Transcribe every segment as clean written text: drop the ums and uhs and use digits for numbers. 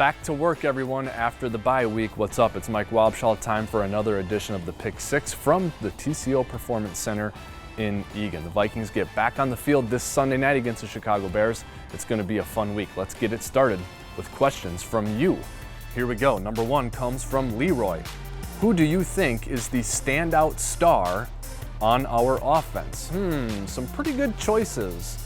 Back to work, everyone, after the bye week. What's up? It's Mike Wobschall. Time for another edition of the Pick Six from the TCO Performance Center in Eagan. The Vikings get back on the field this Sunday night against the Chicago Bears. It's going to be a fun week. Let's get it started with questions from you. Here we go. Number one comes from Leroy. Who do you think is the standout star on our offense? Some pretty good choices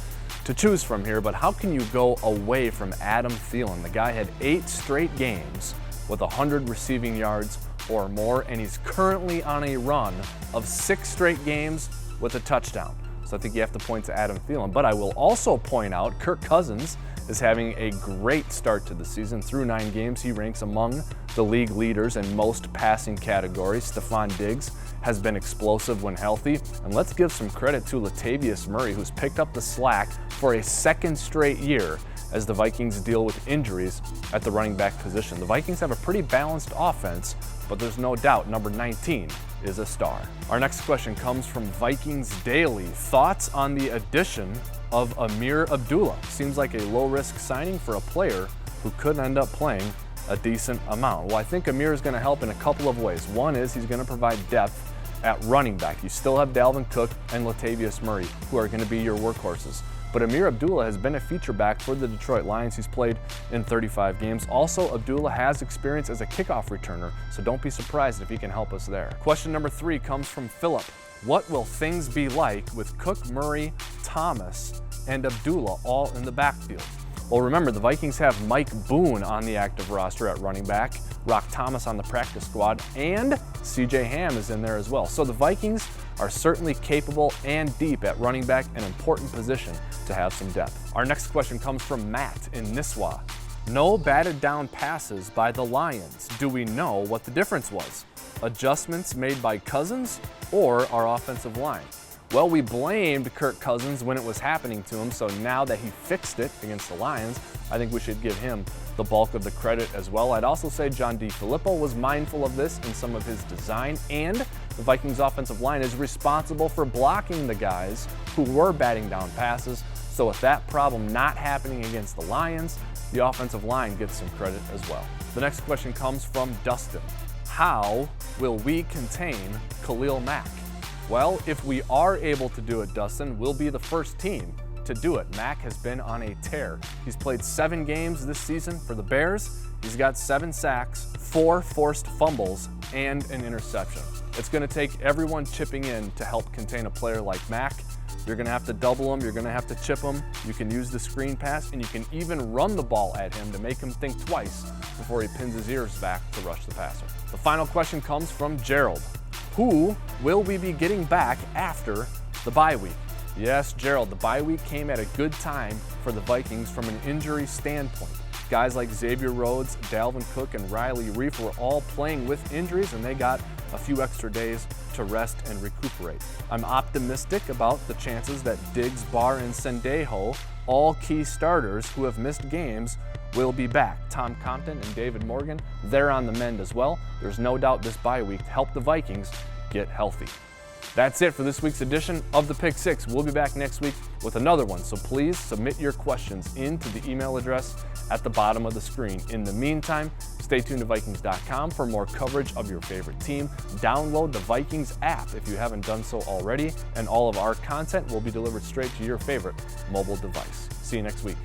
to choose from here, but how can you go away from Adam Thielen? The guy had 8 straight games with 100 receiving yards or more, and he's currently on a run of 6 straight games with a touchdown. So I think you have to point to Adam Thielen. But I will also point out Kirk Cousins is having a great start to the season. Through 9 games, he ranks among the league leaders in most passing categories. Stephon Diggs has been explosive when healthy. And let's give some credit to Latavius Murray, who's picked up the slack for a second straight year as the Vikings deal with injuries at the running back position. The Vikings have a pretty balanced offense, but there's no doubt number 19 is a star. Our next question comes from Vikings Daily. Thoughts on the addition of Ameer Abdullah? Seems like a low-risk signing for a player who could end up playing a decent amount. Well, I think Ameer is going to help in a couple of ways. One is he's going to provide depth at running back. You still have Dalvin Cook and Latavius Murray, who are going to be your workhorses. But Ameer Abdullah has been a feature back for the Detroit Lions. He's played in 35 games. Also, Abdullah has experience as a kickoff returner, so don't be surprised if he can help us there. Question number 3 comes from Philip. What will things be like with Cook, Murray, Thomas, and Abdullah all in the backfield? Well, remember, the Vikings have Mike Boone on the active roster at running back, Rock Thomas on the practice squad, and CJ Ham is in there as well. So the Vikings are certainly capable and deep at running back, an important position to have some depth. Our next question comes from Matt in Nisswa. No batted down passes by the Lions. Do we know what the difference was? Adjustments made by Cousins or our offensive line? Well, we blamed Kirk Cousins when it was happening to him, so now that he fixed it against the Lions, I think we should give him the bulk of the credit as well. I'd also say John DeFilippo was mindful of this in some of his design, and the Vikings offensive line is responsible for blocking the guys who were batting down passes. So with that problem not happening against the Lions, the offensive line gets some credit as well. The next question comes from Dustin. How will we contain Khalil Mack? Well, if we are able to do it, Dustin, we'll be the first team to do it. Mack has been on a tear. He's played 7 games this season for the Bears. He's got 7 sacks, 4 forced fumbles, and an interception. It's going to take everyone chipping in to help contain a player like Mack. You're going to have to double him. You're going to have to chip him. You can use the screen pass, and you can even run the ball at him to make him think twice before he pins his ears back to rush the passer. The final question comes from Gerald. Who will we be getting back after the bye week? Yes, Gerald, the bye week came at a good time for the Vikings from an injury standpoint. Guys like Xavier Rhodes, Dalvin Cook, and Riley Reiff were all playing with injuries, and they got a few extra days to rest and recuperate. I'm optimistic about the chances that Diggs, Barr, and Sendejo, all key starters who have missed games, will be back. Tom Compton and David Morgan, they're on the mend as well. There's no doubt this bye week helped the Vikings get healthy. That's it for this week's edition of the Pick Six. We'll be back next week with another one, so please submit your questions into the email address at the bottom of the screen. In the meantime, stay tuned to Vikings.com for more coverage of your favorite team. Download the Vikings app if you haven't done so already, and all of our content will be delivered straight to your favorite mobile device. See you next week.